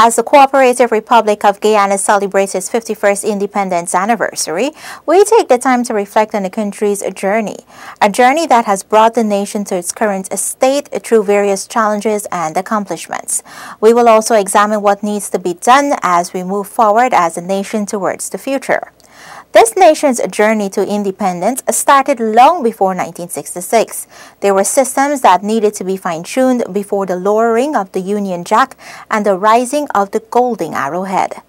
As the Cooperative Republic of Guyana celebrates its 51st independence anniversary, we take the time to reflect on the country's journey, a journey that has brought the nation to its current state through various challenges and accomplishments. We will also examine what needs to be done as we move forward as a nation towards the future. This nation's journey to independence started long before 1966. There were systems that needed to be fine-tuned before the lowering of the Union Jack and the rising of the golden arrowhead.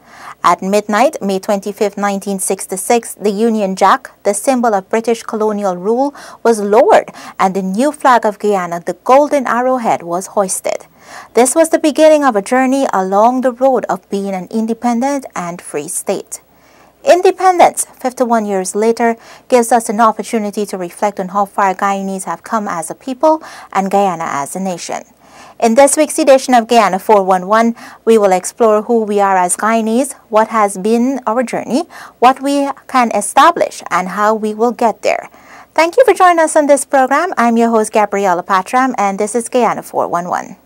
At midnight, May 25, 1966, the Union Jack, the symbol of British colonial rule, was lowered and the new flag of Guyana, the golden arrowhead, was hoisted. This was the beginning of a journey along the road of being an independent and free state. Independence, 51 years later, gives us an opportunity to reflect on how far Guyanese have come as a people and Guyana as a nation. In this week's edition of Guyana 411, we will explore who we are as Guyanese, what has been our journey, what we can establish, and how we will get there. Thank you for joining us on this program. I'm your host, Gabriela Patram, and this is Guyana 411.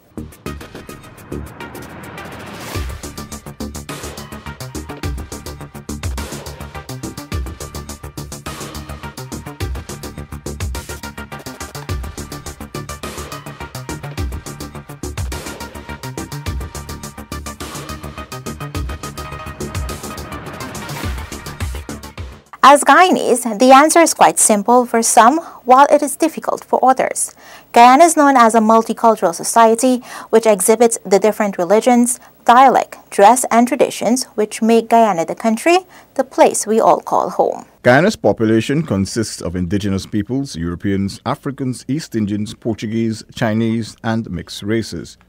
As Guyanese, the answer is quite simple for some, while it is difficult for others. Guyana is known as a multicultural society which exhibits the different religions, dialect, dress, and traditions which make Guyana the country, the place we all call home. Guyana's population consists of indigenous peoples, Europeans, Africans, East Indians, Portuguese, Chinese, and mixed races.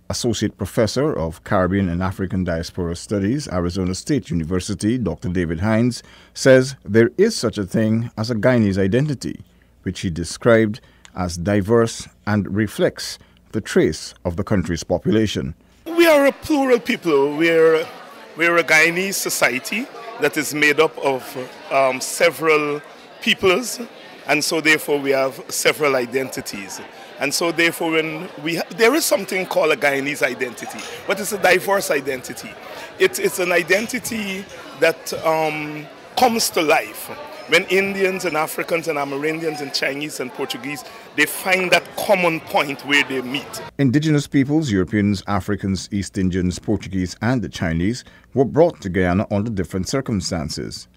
Associate Professor of Caribbean and African Diaspora Studies, Arizona State University, Dr. David Hines, says there is such a thing as a Guyanese identity, which he described as diverse and reflects the trace of the country's population. We are a plural people. We're a Guyanese society that is made up of several peoples, and so therefore we have several identities. And so therefore there is something called a Guyanese identity, but it's a diverse identity. It's an identity that comes to life when Indians and Africans and Amerindians and Chinese and Portuguese, they find that common point where they meet. Indigenous peoples, Europeans, Africans, East Indians, Portuguese, and the Chinese were brought to Guyana under different circumstances.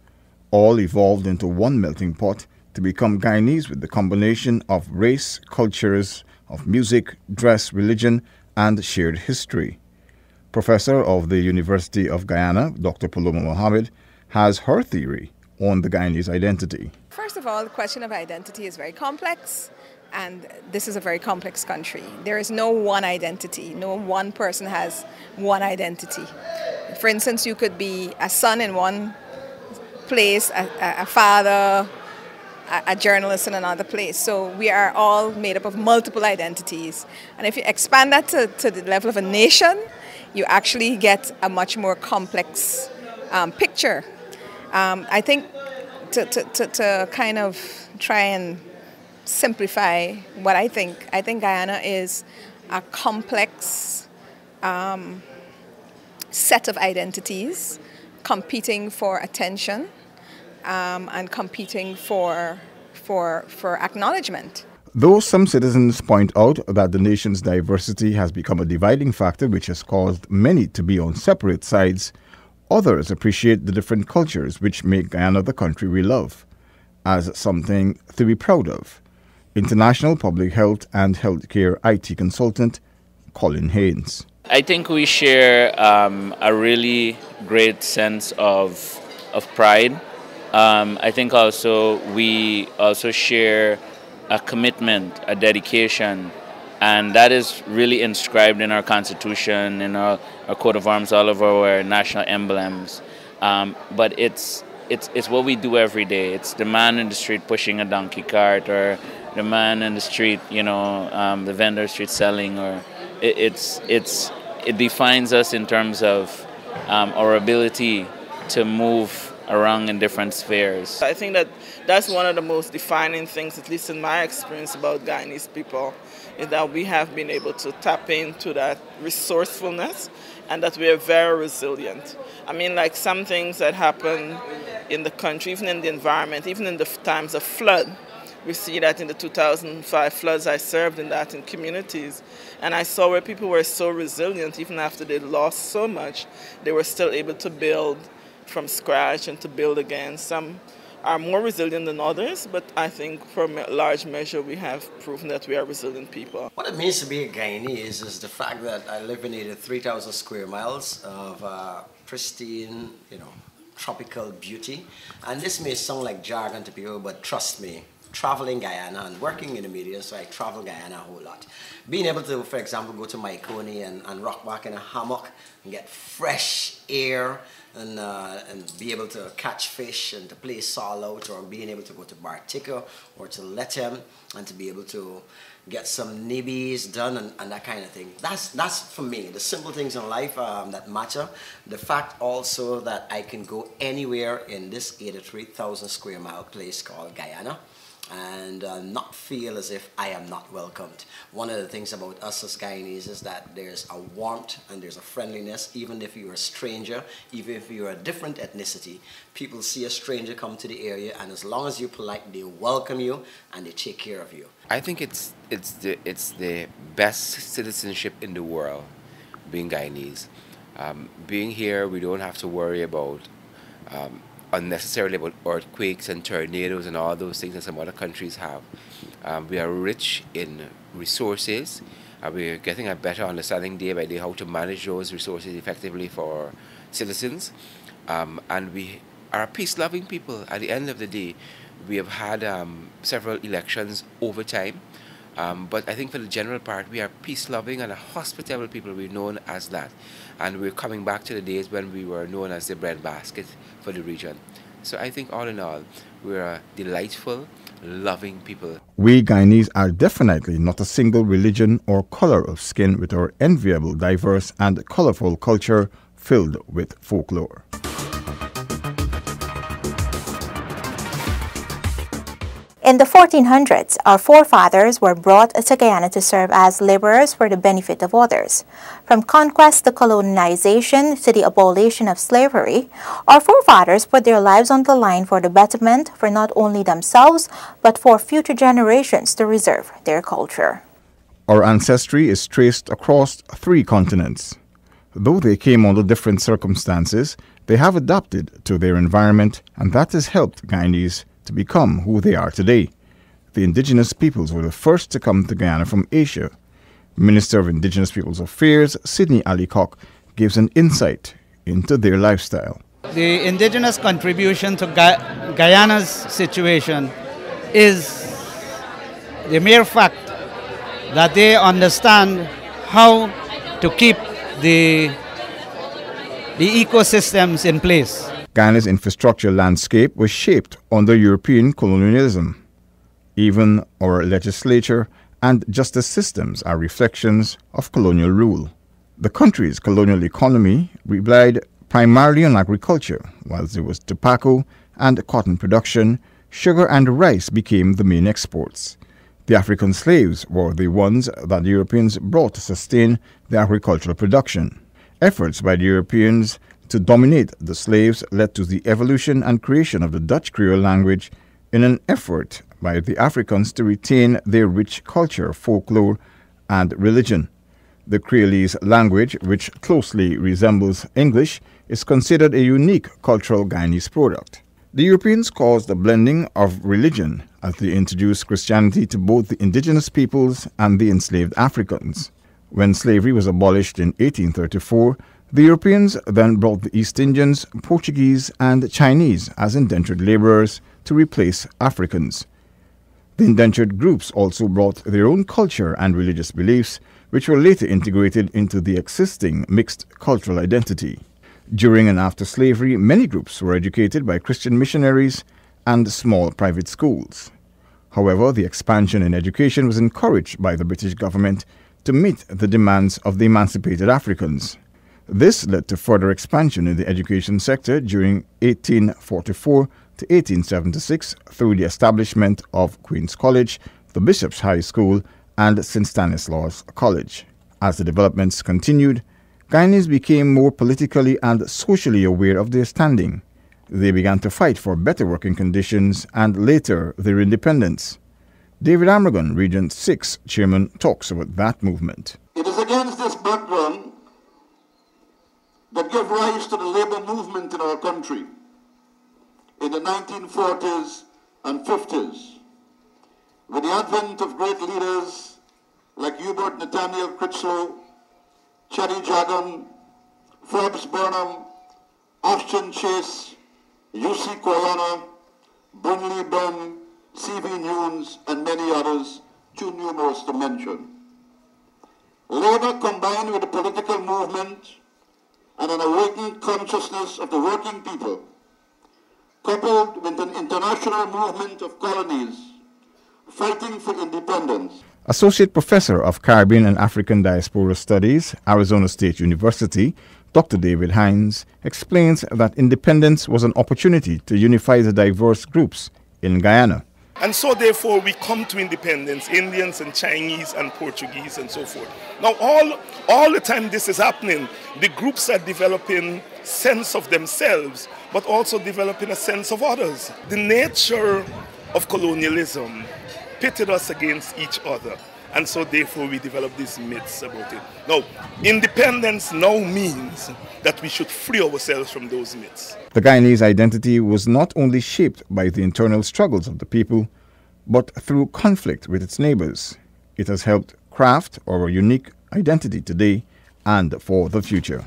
All evolved into one melting pot to become Guyanese with the combination of race, cultures, of music, dress, religion, and shared history. Professor of the University of Guyana, Dr. Paloma Mohammed, has her theory on the Guyanese identity. First of all, the question of identity is very complex, and this is a very complex country. There is no one identity. No one person has one identity. For instance, you could be a son in one place, a father, a journalist in another place. So we are all made up of multiple identities. And if you expand that to the level of a nation, you actually get a much more complex picture. I think to kind of try and simplify what I think Guyana is a complex set of identities competing for attention and competing for acknowledgement. Though some citizens point out that the nation's diversity has become a dividing factor which has caused many to be on separate sides, others appreciate the different cultures which make Guyana the country we love as something to be proud of. International Public Health and Healthcare IT consultant Colin Haynes. I think we share a really great sense of pride. I think also we also share a commitment, a dedication, and that is really inscribed in our Constitution, in our coat of arms, all of our national emblems. But it's what we do every day. It's the man in the street pushing a donkey cart, or the man in the street, the vendor street selling, or it defines us in terms of our ability to move around in different spheres. I think that's one of the most defining things, at least in my experience, about Guyanese people. is that we have been able to tap into that resourcefulness and that we are very resilient. I mean, like some things that happen in the country, even in the environment, even in the times of flood. We see that in the 2005 floods, I served in communities. And I saw where people were so resilient, even after they lost so much, they were still able to build from scratch and to build again. Some are more resilient than others, but I think from a large measure we have proven that we are resilient people. What it means to be a Guyanese is the fact that I live in 3,000 square miles of pristine, tropical beauty. And this may sound like jargon to people, but trust me, traveling Guyana and working in the media, so I travel Guyana a whole lot. Being able to, for example, go to Maikoni and rock back in a hammock and get fresh air and be able to catch fish and to play sail out, or being able to go to Bartica or to Lethem and to be able to get some nibbies done and that kind of thing. That's for me, the simple things in life that matter. The fact also that I can go anywhere in this 83,000 square mile place called Guyana and not feel as if I am not welcomed. One of the things about us as Guyanese is that there's a warmth and there's a friendliness, even if you're a stranger, even if you're a different ethnicity. People see a stranger come to the area, and as long as you're polite, they welcome you and they take care of you. I think it's the best citizenship in the world, being Guyanese. Being here, we don't have to worry about unnecessarily about earthquakes and tornadoes and all those things that some other countries have. We are rich in resources. We're getting a better understanding day by day how to manage those resources effectively for citizens. And we are a peace-loving people. At the end of the day, we have had several elections over time. But I think for the general part, we are peace-loving and a hospitable people. We're known as that. And we're coming back to the days when we were known as the breadbasket for the region. So I think all in all, we're a delightful, loving people. We Guyanese are definitely not a single religion or color of skin, with our enviable, diverse and colorful culture filled with folklore. In the 1400s, our forefathers were brought to Guyana to serve as laborers for the benefit of others. From conquest to colonization to the abolition of slavery, our forefathers put their lives on the line for the betterment for not only themselves, but for future generations to preserve their culture. Our ancestry is traced across 3 continents. Though they came under different circumstances, they have adapted to their environment, and that has helped Guyanese to become who they are today. The indigenous peoples were the first to come to Guyana from Asia. Minister of Indigenous Peoples Affairs, Sidney Allicock, gives an insight into their lifestyle. The indigenous contribution to Guyana's situation is the mere fact that they understand how to keep the ecosystems in place. Guyana's infrastructure landscape was shaped under European colonialism. Even our legislature and justice systems are reflections of colonial rule. The country's colonial economy relied primarily on agriculture. Whilst there was tobacco and cotton production, sugar and rice became the main exports. The African slaves were the ones that the Europeans brought to sustain the agricultural production. Efforts by the Europeans to dominate the slaves led to the evolution and creation of the Dutch Creole language in an effort by the Africans to retain their rich culture, folklore, and religion. The Creolese language, which closely resembles English, is considered a unique cultural Guyanese product. The Europeans caused a blending of religion as they introduced Christianity to both the indigenous peoples and the enslaved Africans. When slavery was abolished in 1834, the Europeans then brought the East Indians, Portuguese, and Chinese as indentured laborers to replace Africans. The indentured groups also brought their own culture and religious beliefs, which were later integrated into the existing mixed cultural identity. During and after slavery, many groups were educated by Christian missionaries and small private schools. However, the expansion in education was encouraged by the British government to meet the demands of the emancipated Africans. This led to further expansion in the education sector during 1844 to 1876 through the establishment of Queen's College, the Bishop's High School, and St. Stanislaus College. As the developments continued, Guyanese became more politically and socially aware of their standing. They began to fight for better working conditions and later their independence. David Amergon, Region 6 Chairman, talks about that movement. It is against this background that gave rise to the labor movement in our country in the 1940s and 50s. With the advent of great leaders like Hubert Nathaniel Critchlow, Chatty Jagan, Forbes Burnham, Ashton Chase, U.C. Guyana, Brunley Benn, C.V. Nunes, and many others, too numerous to mention. Labor combined with the political movement and an awakened consciousness of the working people, coupled with an international movement of colonies fighting for independence. Associate Professor of Caribbean and African Diaspora Studies, Arizona State University, Dr. David Hines, explains that independence was an opportunity to unify the diverse groups in Guyana. And so therefore we come to independence, Indians and Chinese and Portuguese and so forth. Now all the time this is happening, the groups are developing sense of themselves, but also developing a sense of others. The nature of colonialism pitted us against each other. And so therefore we develop these myths about it. Now, independence now means that we should free ourselves from those myths. The Guyanese identity was not only shaped by the internal struggles of the people, but through conflict with its neighbors. It has helped craft our unique identity today and for the future.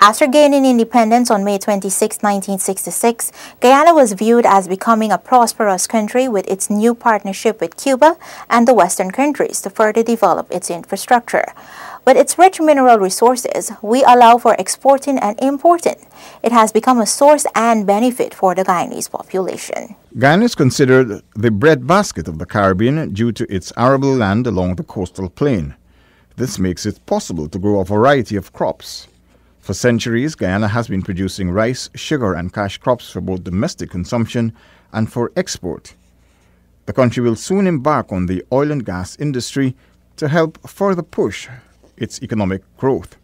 After gaining independence on May 26, 1966, Guyana was viewed as becoming a prosperous country with its new partnership with Cuba and the Western countries to further develop its infrastructure. With its rich mineral resources, we allow for exporting and importing. It has become a source and benefit for the Guyanese population. Guyana is considered the breadbasket of the Caribbean due to its arable land along the coastal plain. This makes it possible to grow a variety of crops. For centuries, Guyana has been producing rice, sugar and cash crops for both domestic consumption and for export. The country will soon embark on the oil and gas industry to help further push its economic growth.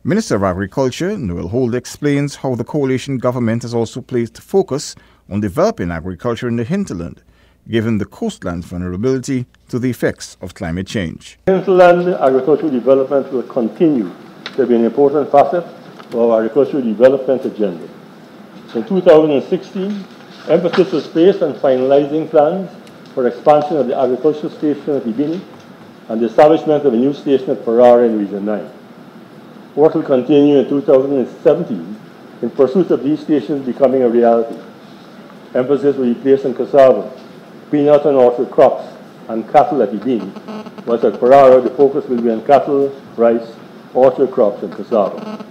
Minister of Agriculture, Noel Holt, explains how the coalition government has also placed focus on developing agriculture in the hinterland, given the coastland's vulnerability to the effects of climate change. Hinterland agricultural development will continue to be an important facet of our agricultural development agenda. In 2016, emphasis was placed on finalizing plans for expansion of the agricultural station at Ibini and the establishment of a new station at Ferrara in Region 9. Work will continue in 2017 in pursuit of these stations becoming a reality. Emphasis will be placed on cassava, peanut and orchard crops, and cattle at Ibini, whilst at Ferrara the focus will be on cattle, rice, orchard crops and cassava.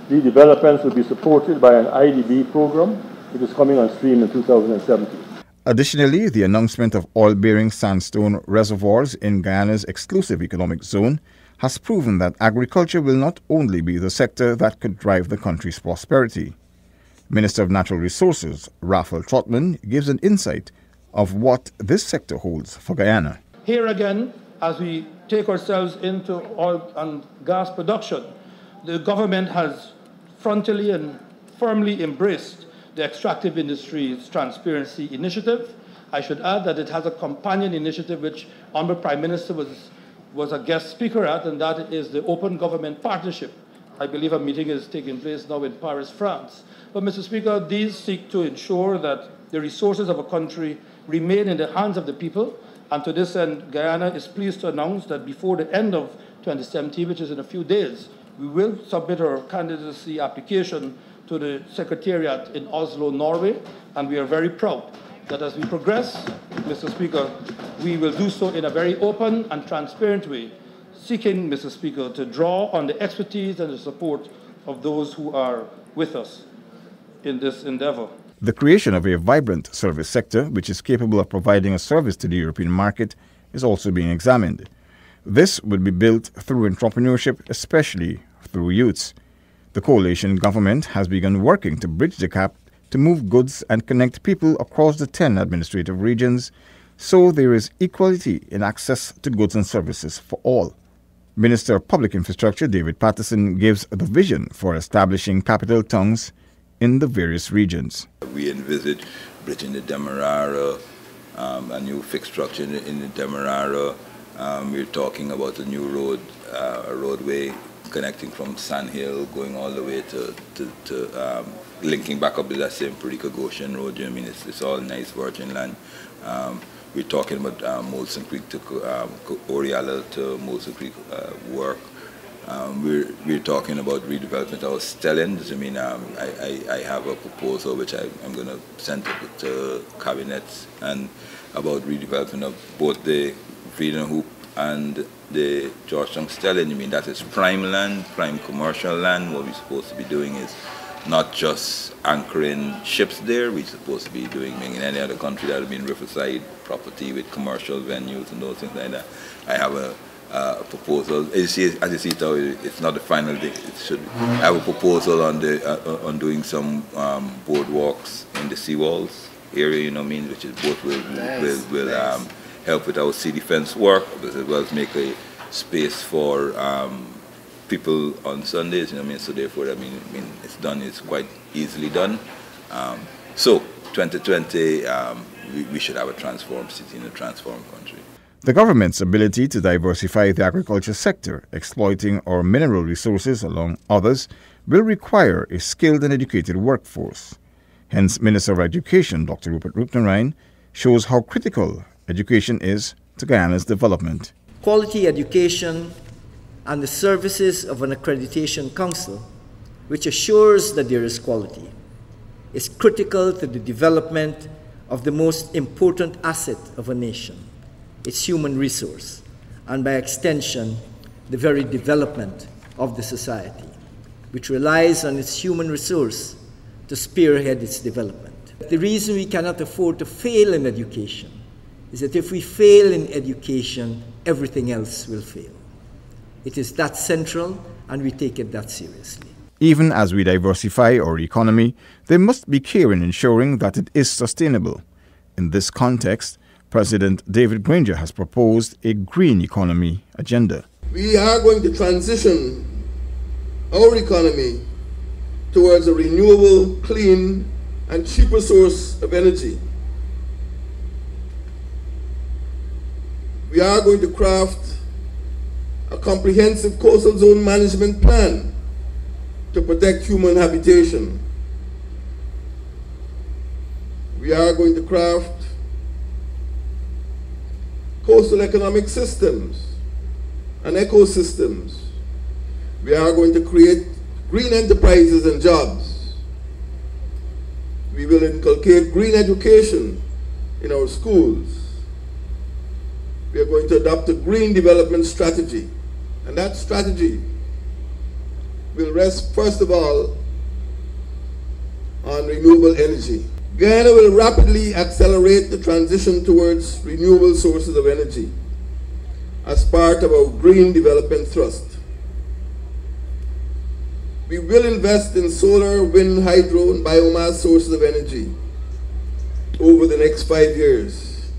These developments will be supported by an IDB program which is coming on stream in 2017. Additionally, the announcement of oil-bearing sandstone reservoirs in Guyana's exclusive economic zone has proven that agriculture will not only be the sector that could drive the country's prosperity. Minister of Natural Resources, Raphael Trotman, gives an insight of what this sector holds for Guyana. Here again, as we take ourselves into oil and gas production, the government has frontally and firmly embraced the extractive industry's transparency initiative. I should add that it has a companion initiative which Honourable Prime Minister was a guest speaker at, and that is the Open Government Partnership. I believe a meeting is taking place now in Paris, France. But Mr. Speaker, these seek to ensure that the resources of a country remain in the hands of the people. And to this end, Guyana is pleased to announce that before the end of 2017, which is in a few days, we will submit our candidacy application to the Secretariat in Oslo, Norway, and we are very proud that as we progress, Mr. Speaker, we will do so in a very open and transparent way, seeking, Mr. Speaker, to draw on the expertise and the support of those who are with us in this endeavor. The creation of a vibrant service sector, which is capable of providing a service to the European market, is also being examined. This would be built through entrepreneurship, especially through youths. The coalition government has begun working to bridge the gap to move goods and connect people across the 10 administrative regions so there is equality in access to goods and services for all. Minister of Public Infrastructure David Patterson gives the vision for establishing capital towns in the various regions. We envisage bridging the Demerara, a new fixed structure in the Demerara. We're talking about a new road, a roadway connecting from Sand Hill, going all the way to linking back up to that same Parika Goshen Road. I mean, it's all nice virgin land. We're talking about Molson Creek to Oriala to Molson Creek work. We're talking about redevelopment of Stellens. I mean, I have a proposal which I'm going to send to cabinets and about redevelopment of both the Freedom Hoop and the Georgetown Stellens. I mean, that is prime land, prime commercial land. What we're supposed to be doing is not just anchoring ships there. We're supposed to be doing in any other country that would be in riverside property with commercial venues and those things like that. I have a proposal. As you see, it's not the final thing. It should have a proposal on doing some boardwalks in the seawalls area. You know what I mean? Which is both will help with our sea defense work, as well as make a space for people on Sundays. You know what I mean? So therefore, I mean, it's done. It's quite easily done. So 2020, we should have a transformed city and a transformed country. The government's ability to diversify the agriculture sector, exploiting our mineral resources along others, will require a skilled and educated workforce. Hence, Minister of Education, Dr. Rupert Roopnarine, shows how critical education is to Guyana's development. Quality education and the services of an accreditation council, which assures that there is quality, is critical to the development of the most important asset of a nation, its human resource, and by extension, the very development of the society, which relies on its human resource to spearhead its development. The reason we cannot afford to fail in education is that if we fail in education, everything else will fail. It is that central, and we take it that seriously. Even as we diversify our economy, there must be care in ensuring that it is sustainable. In this context, President David Granger has proposed a green economy agenda. We are going to transition our economy towards a renewable, clean, and cheaper source of energy. We are going to craft a comprehensive coastal zone management plan to protect human habitation. We are going to craft coastal economic systems and ecosystems. We are going to create green enterprises and jobs. We will inculcate green education in our schools. We are going to adopt a green development strategy, and that strategy will rest, first of all, on renewable energy. Guyana will rapidly accelerate the transition towards renewable sources of energy as part of our green development thrust. We will invest in solar, wind, hydro, and biomass sources of energy over the next 5 years.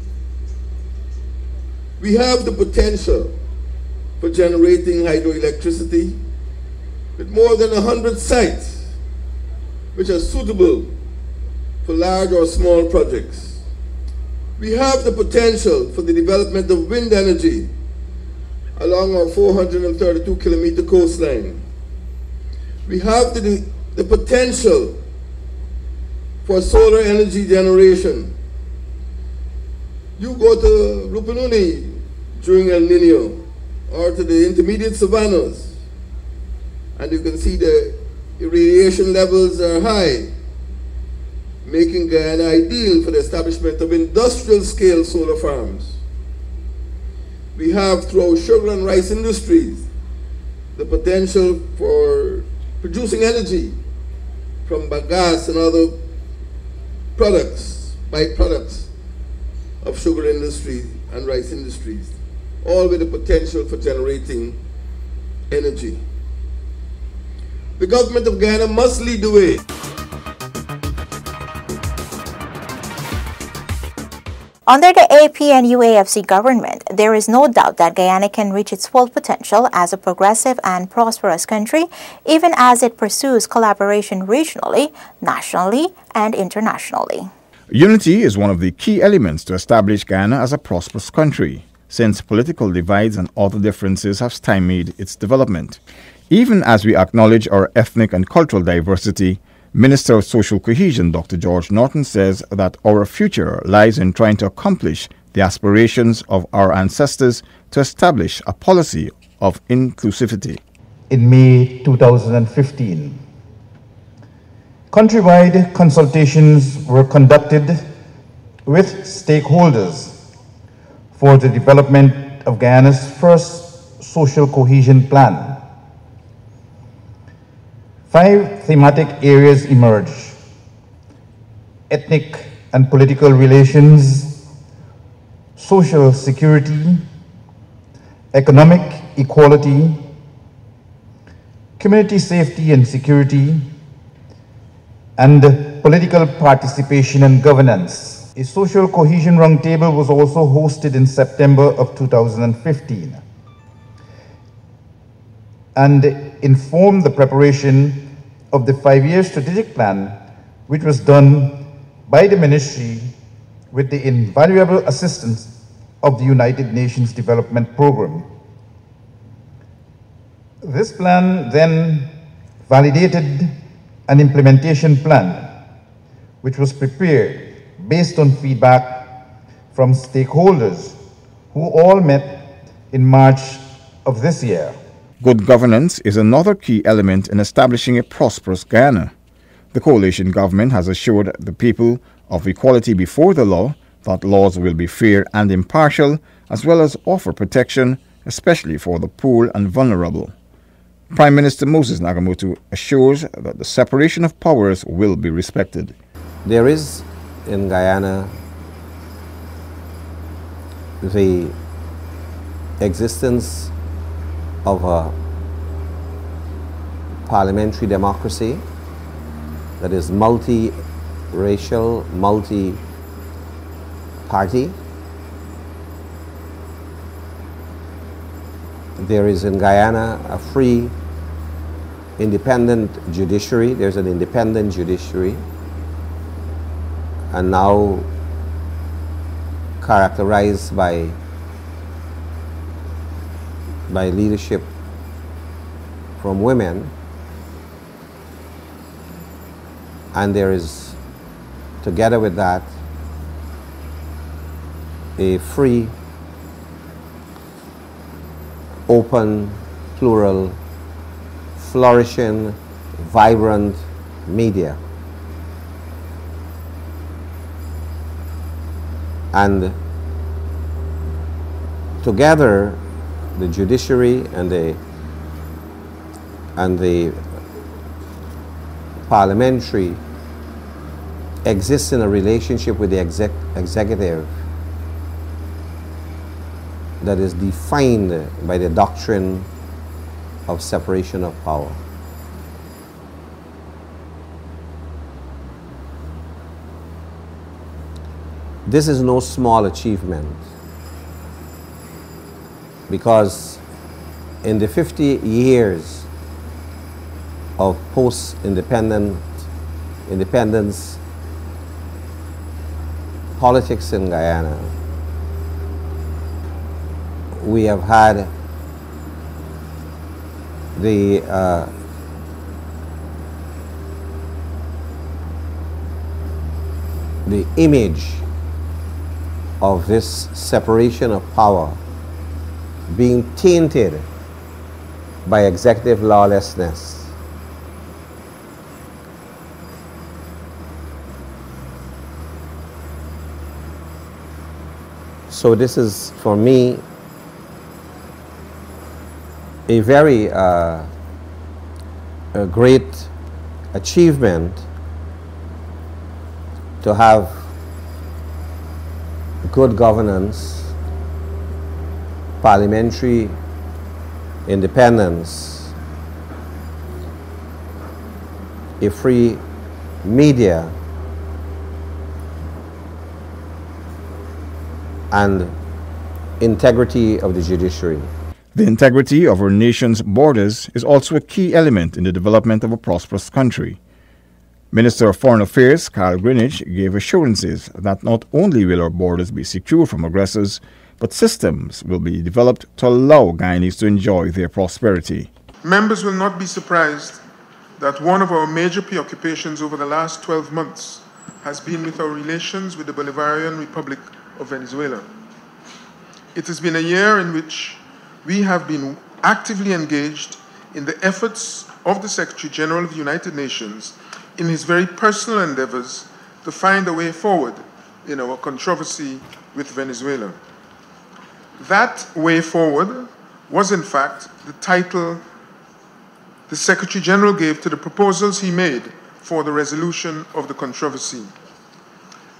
We have the potential for generating hydroelectricity with more than 100 sites which are suitable for large or small projects. We have the potential for the development of wind energy along our 432-kilometer coastline. We have the potential for solar energy generation. You go to Rupununi during El Nino or to the intermediate savannas, and you can see the irradiation levels are high, making Guyana ideal for the establishment of industrial-scale solar farms. We have, through our sugar and rice industries, the potential for producing energy from bagasse and other products, byproducts of sugar industry and rice industries, all with the potential for generating energy. The government of Guyana must lead the way. Under the AP and UAFC government, there is no doubt that Guyana can reach its full potential as a progressive and prosperous country, even as it pursues collaboration regionally, nationally, and internationally. Unity is one of the key elements to establish Guyana as a prosperous country, since political divides and other differences have stymied its development. Even as we acknowledge our ethnic and cultural diversity, Minister of Social Cohesion Dr. George Norton says that our future lies in trying to accomplish the aspirations of our ancestors to establish a policy of inclusivity. In May 2015, countrywide consultations were conducted with stakeholders for the development of Guyana's first social cohesion plan. 5 thematic areas emerged: ethnic and political relations, social security, economic equality, community safety and security, and political participation and governance. A social cohesion roundtable was also hosted in September of 2015 and informed the preparation of the 5-year strategic plan, which was done by the ministry with the invaluable assistance of the United Nations Development Program. This plan then validated an implementation plan, which was prepared based on feedback from stakeholders who all met in March of this year. Good governance is another key element in establishing a prosperous Guyana. The coalition government has assured the people of equality before the law, that laws will be fair and impartial, as well as offer protection, especially for the poor and vulnerable. Prime Minister Moses Nagamootoo assures that the separation of powers will be respected. There is in Guyana the existence of a parliamentary democracy that is multi-racial, multi-party. There is in Guyana a free, independent judiciary. There's an independent judiciary, and now characterized by leadership from women, and there is, together with that, a free, open, plural, flourishing, vibrant media. And together, the judiciary and the parliamentary exist in a relationship with the executive that is defined by the doctrine of separation of power. This is no small achievement, because in the 50 years of independence politics in Guyana, we have had the image of this separation of power being tainted by executive lawlessness. So this is, for me, a very a great achievement to have good governance, parliamentary independence, a free media, and integrity of the judiciary. The integrity of our nation's borders is also a key element in the development of a prosperous country. Minister of Foreign Affairs Carl Greenidge gave assurances that not only will our borders be secure from aggressors, but systems will be developed to allow Guyanese to enjoy their prosperity. Members will not be surprised that one of our major preoccupations over the last 12 months has been with our relations with the Bolivarian Republic of Venezuela. It has been a year in which we have been actively engaged in the efforts of the Secretary General of the United Nations in his very personal endeavors to find a way forward in our controversy with Venezuela. That way forward was, in fact, the title the Secretary General gave to the proposals he made for the resolution of the controversy.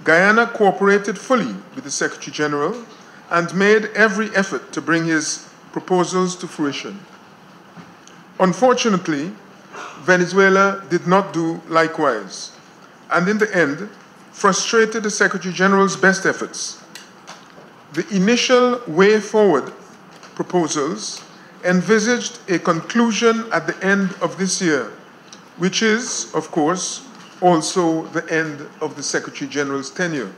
Guyana cooperated fully with the Secretary General and made every effort to bring his proposals to fruition. Unfortunately, Venezuela did not do likewise, and in the end, frustrated the Secretary General's best efforts. The initial way forward proposals envisaged a conclusion at the end of this year, which is, of course, also the end of the Secretary General's tenure.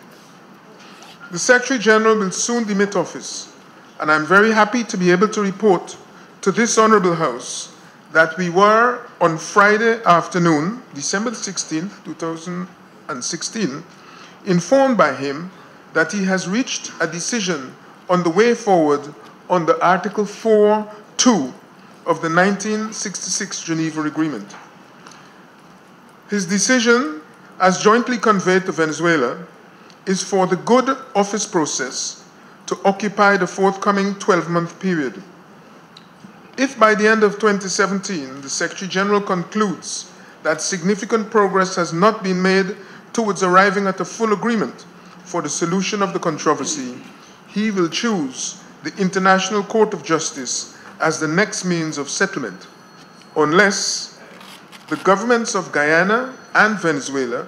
The Secretary General will soon demit office, and I'm very happy to be able to report to this Honorable House that we were on Friday afternoon, December 16th, 2016, informed by him that he has reached a decision on the way forward under Article 4.2 of the 1966 Geneva Agreement. His decision, as jointly conveyed to Venezuela, is for the good office process to occupy the forthcoming 12-month period. If by the end of 2017 the Secretary General concludes that significant progress has not been made towards arriving at a full agreement for the solution of the controversy, he will choose the International Court of Justice as the next means of settlement, unless the governments of Guyana and Venezuela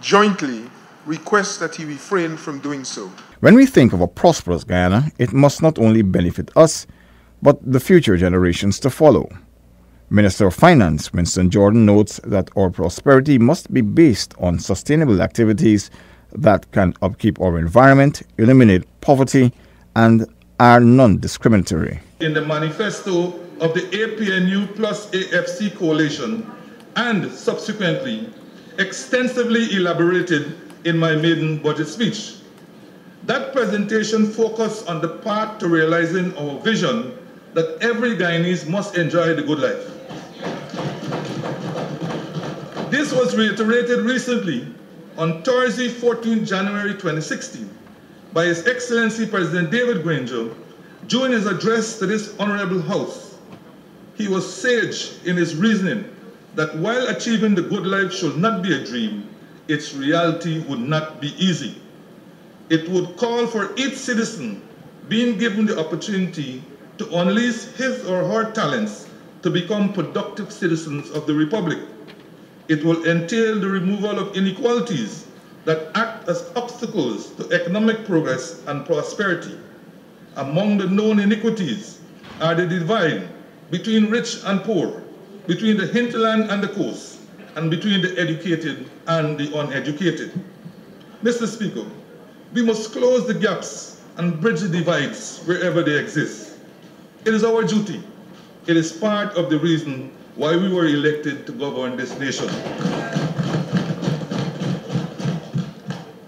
jointly request that he refrain from doing so. When we think of a prosperous Guyana, it must not only benefit us, but the future generations to follow. Minister of Finance Winston Jordan notes that our prosperity must be based on sustainable activities that can upkeep our environment, eliminate poverty, and are non-discriminatory. In the manifesto of the APNU plus AFC coalition, and subsequently extensively elaborated in my maiden budget speech. That presentation focused on the path to realizing our vision that every Guyanese must enjoy the good life. This was reiterated recently on Thursday, 14 January 2016, by His Excellency President David Granger during his address to this Honorable House. He was sage in his reasoning that while achieving the good life should not be a dream, its reality would not be easy. It would call for each citizen being given the opportunity to unleash his or her talents to become productive citizens of the Republic. It will entail the removal of inequalities that act as obstacles to economic progress and prosperity. Among the known iniquities are the divide between rich and poor, between the hinterland and the coast, and between the educated and the uneducated. Mr. Speaker, we must close the gaps and bridge the divides wherever they exist. It is our duty. It is part of the reason why we were elected to govern this nation.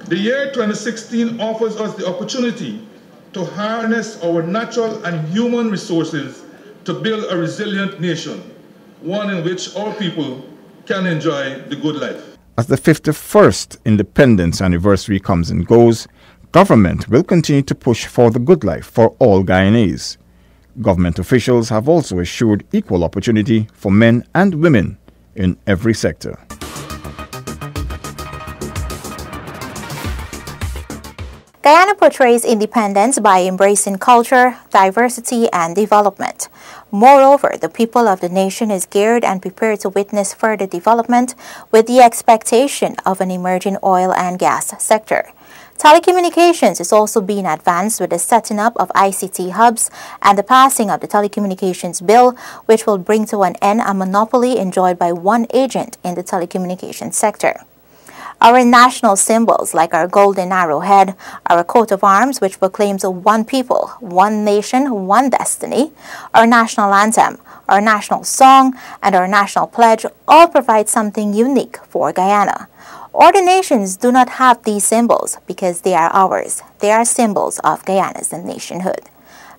The year 2016 offers us the opportunity to harness our natural and human resources to build a resilient nation, one in which all people can enjoy the good life. As the 51st independence anniversary comes and goes, government will continue to push for the good life for all Guyanese. Government officials have also assured equal opportunity for men and women in every sector. Guyana portrays independence by embracing culture, diversity, and development. Moreover, the people of the nation is geared and prepared to witness further development with the expectation of an emerging oil and gas sector. Telecommunications is also being advanced with the setting up of ICT hubs and the passing of the Telecommunications Bill, which will bring to an end a monopoly enjoyed by one agent in the telecommunications sector. Our national symbols like our golden arrowhead, our coat of arms which proclaims one people, one nation, one destiny, our national anthem, our national song, and our national pledge all provide something unique for Guyana. Other nations do not have these symbols because they are ours. They are symbols of Guyana's nationhood.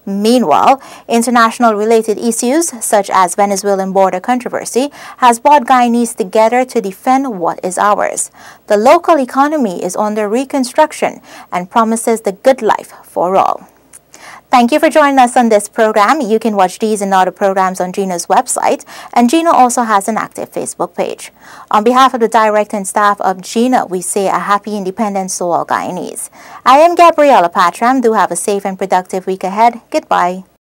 Meanwhile, international related issues such as Venezuelan border controversy has brought Guyanese together to defend what is ours. The local economy is under reconstruction and promises the good life for all. Thank you for joining us on this program. You can watch these and other programs on GINA's website, and GINA also has an active Facebook page. On behalf of the director and staff of GINA, we say a happy independence to all Guyanese. I am Gabriella Patram. Do have a safe and productive week ahead. Goodbye.